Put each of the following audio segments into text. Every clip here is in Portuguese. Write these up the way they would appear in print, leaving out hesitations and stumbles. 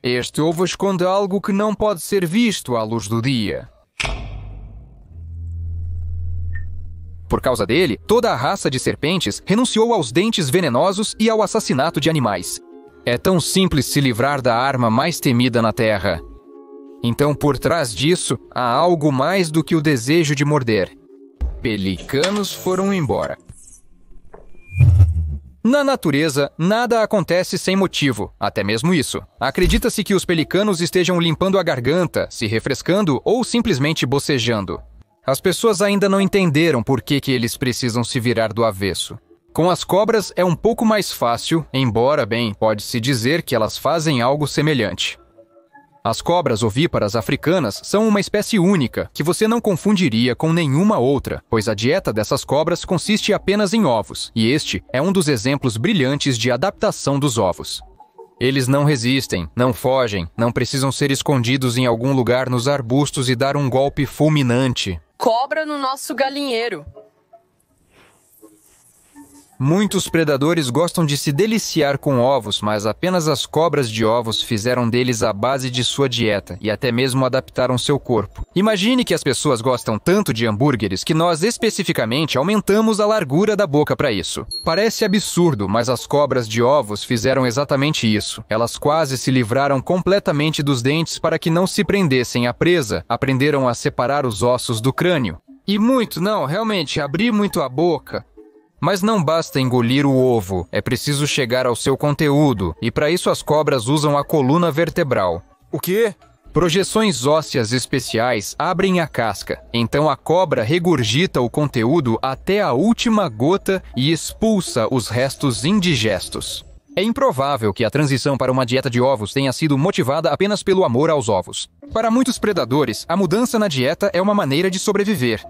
Este ovo esconde algo que não pode ser visto à luz do dia. Por causa dele, toda a raça de serpentes renunciou aos dentes venenosos e ao assassinato de animais. É tão simples se livrar da arma mais temida na Terra. Então, por trás disso, há algo mais do que o desejo de morder. Pelicanos foram embora. Na natureza, nada acontece sem motivo, até mesmo isso. Acredita-se que os pelicanos estejam limpando a garganta, se refrescando ou simplesmente bocejando. As pessoas ainda não entenderam por que eles precisam se virar do avesso. Com as cobras é um pouco mais fácil, embora, bem, pode-se dizer que elas fazem algo semelhante. As cobras ovíparas africanas são uma espécie única, que você não confundiria com nenhuma outra, pois a dieta dessas cobras consiste apenas em ovos, e este é um dos exemplos brilhantes de adaptação dos ovos. Eles não resistem, não fogem, não precisam ser escondidos em algum lugar nos arbustos e dar um golpe fulminante. Cobra no nosso galinheiro. Muitos predadores gostam de se deliciar com ovos, mas apenas as cobras de ovos fizeram deles a base de sua dieta e até mesmo adaptaram seu corpo. Imagine que as pessoas gostam tanto de hambúrgueres que nós especificamente aumentamos a largura da boca para isso. Parece absurdo, mas as cobras de ovos fizeram exatamente isso. Elas quase se livraram completamente dos dentes para que não se prendessem à presa, aprenderam a separar os ossos do crânio. E realmente, abrir muito a boca. Mas não basta engolir o ovo, é preciso chegar ao seu conteúdo, e para isso as cobras usam a coluna vertebral. O quê? Projeções ósseas especiais abrem a casca, então a cobra regurgita o conteúdo até a última gota e expulsa os restos indigestos. É improvável que a transição para uma dieta de ovos tenha sido motivada apenas pelo amor aos ovos. Para muitos predadores, a mudança na dieta é uma maneira de sobreviver.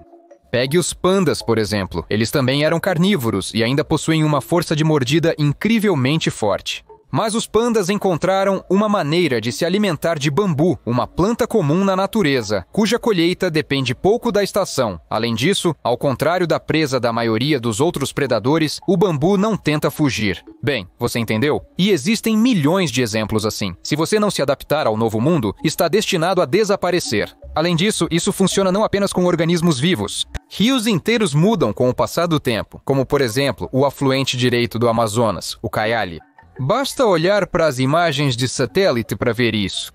Pegue os pandas, por exemplo. Eles também eram carnívoros e ainda possuem uma força de mordida incrivelmente forte. Mas os pandas encontraram uma maneira de se alimentar de bambu, uma planta comum na natureza, cuja colheita depende pouco da estação. Além disso, ao contrário da presa da maioria dos outros predadores, o bambu não tenta fugir. Bem, você entendeu? E existem milhões de exemplos assim. Se você não se adaptar ao novo mundo, está destinado a desaparecer. Além disso, isso funciona não apenas com organismos vivos. Rios inteiros mudam com o passar do tempo, como por exemplo, o afluente direito do Amazonas, o Caiali. Basta olhar para as imagens de satélite para ver isso.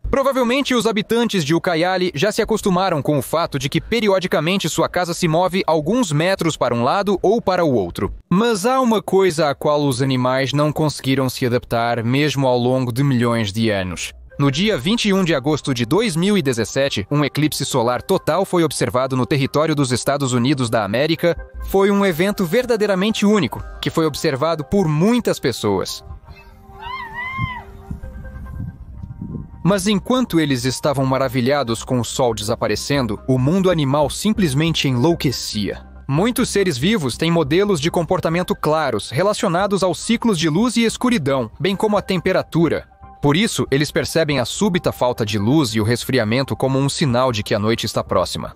Provavelmente os habitantes de Ucayali já se acostumaram com o fato de que periodicamente sua casa se move alguns metros para um lado ou para o outro. Mas há uma coisa à qual os animais não conseguiram se adaptar mesmo ao longo de milhões de anos. No dia 21 de agosto de 2017, um eclipse solar total foi observado no território dos Estados Unidos da América. Foi um evento verdadeiramente único, que foi observado por muitas pessoas. Mas enquanto eles estavam maravilhados com o sol desaparecendo, o mundo animal simplesmente enlouquecia. Muitos seres vivos têm modelos de comportamento claros, relacionados aos ciclos de luz e escuridão, bem como a temperatura. Por isso, eles percebem a súbita falta de luz e o resfriamento como um sinal de que a noite está próxima.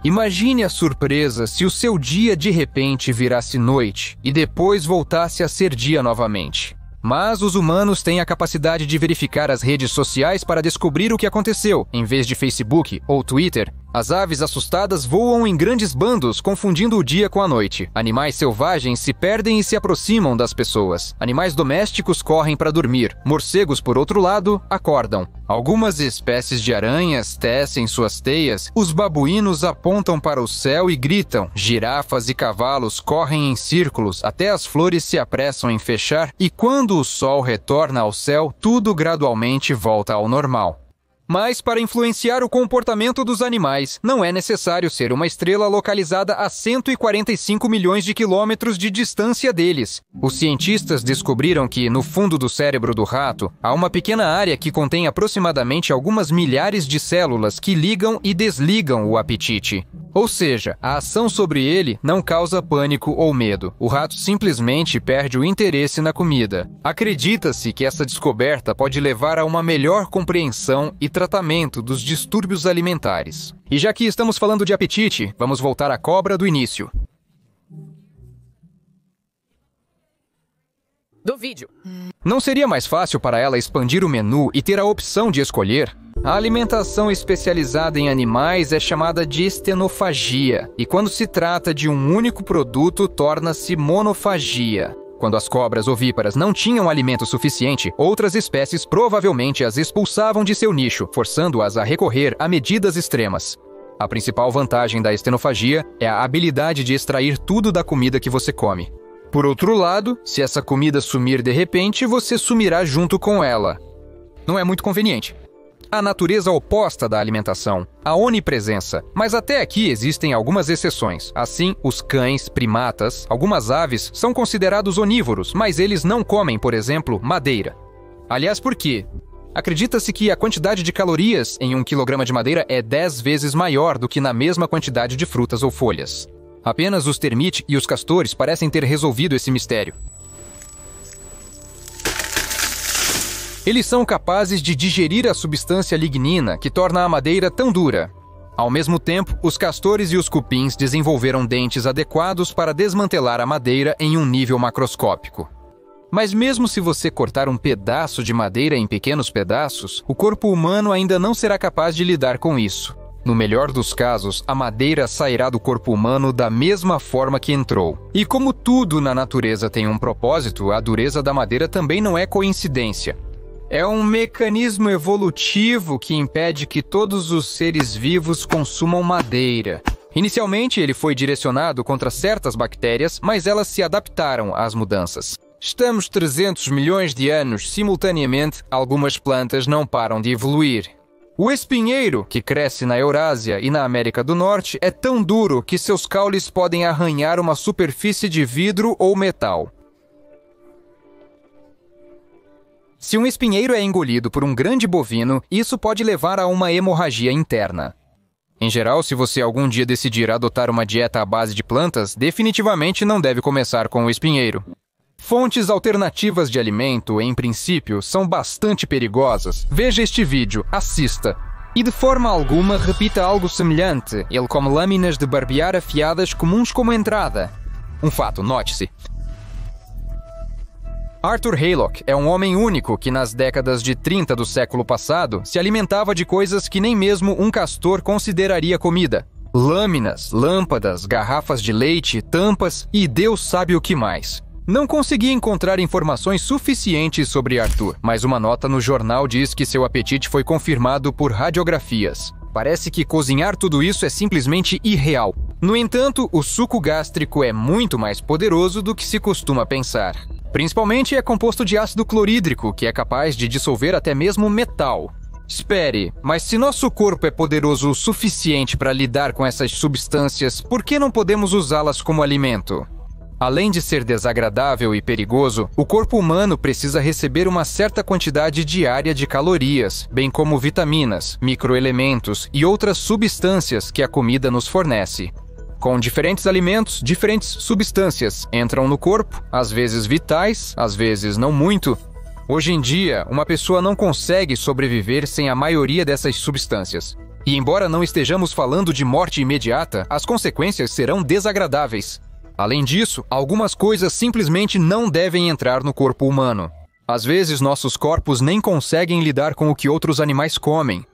Imagine a surpresa se o seu dia de repente virasse noite e depois voltasse a ser dia novamente. Mas os humanos têm a capacidade de verificar as redes sociais para descobrir o que aconteceu. Em vez de Facebook ou Twitter, as aves assustadas voam em grandes bandos, confundindo o dia com a noite. Animais selvagens se perdem e se aproximam das pessoas. Animais domésticos correm para dormir. Morcegos, por outro lado, acordam. Algumas espécies de aranhas tecem suas teias. Os babuínos apontam para o céu e gritam. Girafas e cavalos correm em círculos, até as flores se apressam em fechar. E quando o sol retorna ao céu, tudo gradualmente volta ao normal. Mas para influenciar o comportamento dos animais, não é necessário ser uma estrela localizada a 145 milhões de quilômetros de distância deles. Os cientistas descobriram que, no fundo do cérebro do rato, há uma pequena área que contém aproximadamente algumas milhares de células que ligam e desligam o apetite. Ou seja, a ação sobre ele não causa pânico ou medo. O rato simplesmente perde o interesse na comida. Acredita-se que essa descoberta pode levar a uma melhor compreensão e tratamento dos distúrbios alimentares. E já que estamos falando de apetite, vamos voltar à cobra do início. do vídeo. Não seria mais fácil para ela expandir o menu e ter a opção de escolher? A alimentação especializada em animais é chamada de estenofagia, e quando se trata de um único produto, torna-se monofagia. Quando as cobras ovíparas não tinham alimento suficiente, outras espécies provavelmente as expulsavam de seu nicho, forçando-as a recorrer a medidas extremas. A principal vantagem da estenofagia é a habilidade de extrair tudo da comida que você come. Por outro lado, se essa comida sumir de repente, você sumirá junto com ela. Não é muito conveniente. A natureza oposta da alimentação, a onipresença. Mas até aqui existem algumas exceções. Assim, os cães, primatas, algumas aves são considerados onívoros, mas eles não comem, por exemplo, madeira. Aliás, por quê? Acredita-se que a quantidade de calorias em 1 quilograma de madeira é 10 vezes maior do que na mesma quantidade de frutas ou folhas. Apenas os termite e os castores parecem ter resolvido esse mistério. Eles são capazes de digerir a substância lignina que torna a madeira tão dura. Ao mesmo tempo, os castores e os cupins desenvolveram dentes adequados para desmantelar a madeira em um nível macroscópico. Mas mesmo se você cortar um pedaço de madeira em pequenos pedaços, o corpo humano ainda não será capaz de lidar com isso. No melhor dos casos, a madeira sairá do corpo humano da mesma forma que entrou. E como tudo na natureza tem um propósito, a dureza da madeira também não é coincidência. É um mecanismo evolutivo que impede que todos os seres vivos consumam madeira. Inicialmente, ele foi direcionado contra certas bactérias, mas elas se adaptaram às mudanças. Estamos 300 milhões de anos simultaneamente, algumas plantas não param de evoluir. O espinheiro, que cresce na Eurásia e na América do Norte, é tão duro que seus caules podem arranhar uma superfície de vidro ou metal. Se um espinheiro é engolido por um grande bovino, isso pode levar a uma hemorragia interna. Em geral, se você algum dia decidir adotar uma dieta à base de plantas, definitivamente não deve começar com o espinheiro. Fontes alternativas de alimento, em princípio, são bastante perigosas. Veja este vídeo, assista. E de forma alguma repita algo semelhante. Ele come lâminas de barbear afiadas comuns como entrada. Um fato, note-se. Arthur Haylock é um homem único que nas décadas de 30 do século passado se alimentava de coisas que nem mesmo um castor consideraria comida. Lâminas, lâmpadas, garrafas de leite, tampas e Deus sabe o que mais. Não consegui encontrar informações suficientes sobre Arthur, mas uma nota no jornal diz que seu apetite foi confirmado por radiografias. Parece que cozinhar tudo isso é simplesmente irreal. No entanto, o suco gástrico é muito mais poderoso do que se costuma pensar. Principalmente é composto de ácido clorídrico, que é capaz de dissolver até mesmo metal. Espere, mas se nosso corpo é poderoso o suficiente para lidar com essas substâncias, por que não podemos usá-las como alimento? Além de ser desagradável e perigoso, o corpo humano precisa receber uma certa quantidade diária de calorias, bem como vitaminas, microelementos e outras substâncias que a comida nos fornece. Com diferentes alimentos, diferentes substâncias entram no corpo, às vezes vitais, às vezes não muito. Hoje em dia, uma pessoa não consegue sobreviver sem a maioria dessas substâncias. E embora não estejamos falando de morte imediata, as consequências serão desagradáveis. Além disso, algumas coisas simplesmente não devem entrar no corpo humano. Às vezes, nossos corpos nem conseguem lidar com o que outros animais comem.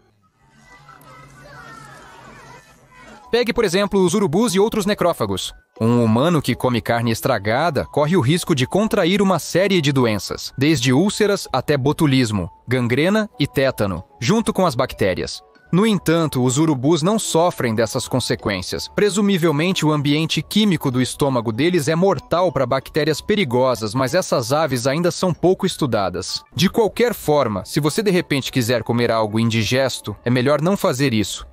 Pegue, por exemplo, os urubus e outros necrófagos. Um humano que come carne estragada corre o risco de contrair uma série de doenças, desde úlceras até botulismo, gangrena e tétano, junto com as bactérias. No entanto, os urubus não sofrem dessas consequências. Presumivelmente, o ambiente químico do estômago deles é mortal para bactérias perigosas, mas essas aves ainda são pouco estudadas. De qualquer forma, se você de repente quiser comer algo indigesto, é melhor não fazer isso.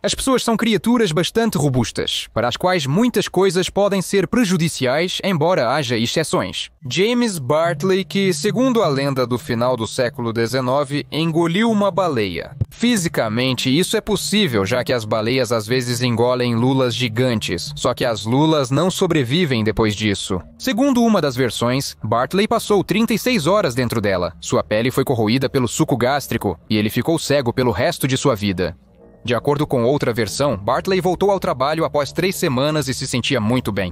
As pessoas são criaturas bastante robustas, para as quais muitas coisas podem ser prejudiciais, embora haja exceções. James Bartley, que, segundo a lenda do final do século XIX, engoliu uma baleia. Fisicamente, isso é possível, já que as baleias às vezes engolem lulas gigantes, só que as lulas não sobrevivem depois disso. Segundo uma das versões, Bartley passou 36 horas dentro dela. Sua pele foi corroída pelo suco gástrico, e ele ficou cego pelo resto de sua vida. De acordo com outra versão, Bartley voltou ao trabalho após 3 semanas e se sentia muito bem.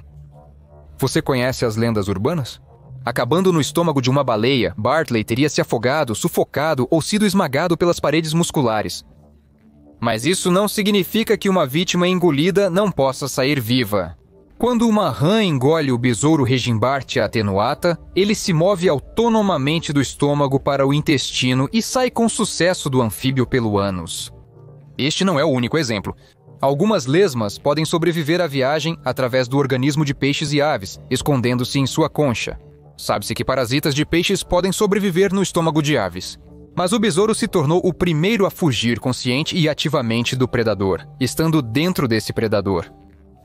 Você conhece as lendas urbanas? Acabando no estômago de uma baleia, Bartley teria se afogado, sufocado ou sido esmagado pelas paredes musculares. Mas isso não significa que uma vítima engolida não possa sair viva. Quando uma rã engole o besouro Regimbarte attenuata, ele se move autonomamente do estômago para o intestino e sai com sucesso do anfíbio pelo ânus. Este não é o único exemplo. Algumas lesmas podem sobreviver à viagem através do organismo de peixes e aves, escondendo-se em sua concha. Sabe-se que parasitas de peixes podem sobreviver no estômago de aves. Mas o besouro se tornou o primeiro a fugir consciente e ativamente do predador, estando dentro desse predador.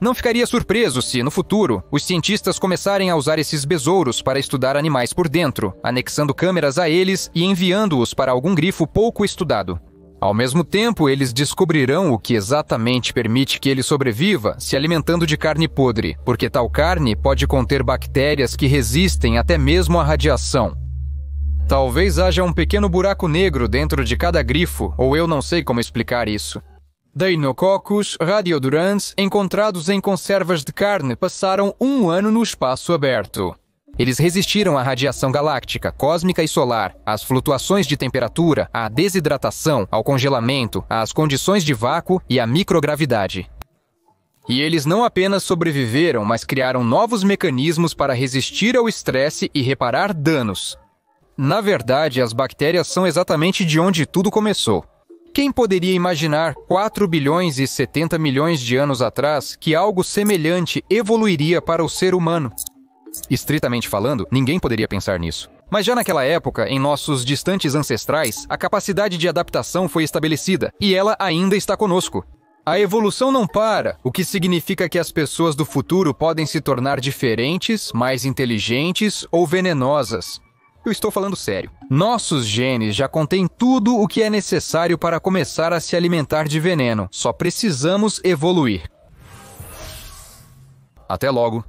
Não ficaria surpreso se, no futuro, os cientistas começarem a usar esses besouros para estudar animais por dentro, anexando câmeras a eles e enviando-os para algum grifo pouco estudado. Ao mesmo tempo, eles descobrirão o que exatamente permite que ele sobreviva se alimentando de carne podre, porque tal carne pode conter bactérias que resistem até mesmo à radiação. Talvez haja um pequeno buraco negro dentro de cada grifo, ou eu não sei como explicar isso. Deinococcus radiodurans encontrados em conservas de carne passaram 1 ano no espaço aberto. Eles resistiram à radiação galáctica, cósmica e solar, às flutuações de temperatura, à desidratação, ao congelamento, às condições de vácuo e à microgravidade. E eles não apenas sobreviveram, mas criaram novos mecanismos para resistir ao estresse e reparar danos. Na verdade, as bactérias são exatamente de onde tudo começou. Quem poderia imaginar 4 bilhões e 70 milhões de anos atrás que algo semelhante evoluiria para o ser humano? Estritamente falando, ninguém poderia pensar nisso. Mas já naquela época, em nossos distantes ancestrais, a capacidade de adaptação foi estabelecida, e ela ainda está conosco. A evolução não para, o que significa que as pessoas do futuro podem se tornar diferentes, mais inteligentes ou venenosas. Eu estou falando sério. Nossos genes já contêm tudo o que é necessário para começar a se alimentar de veneno. Só precisamos evoluir. Até logo.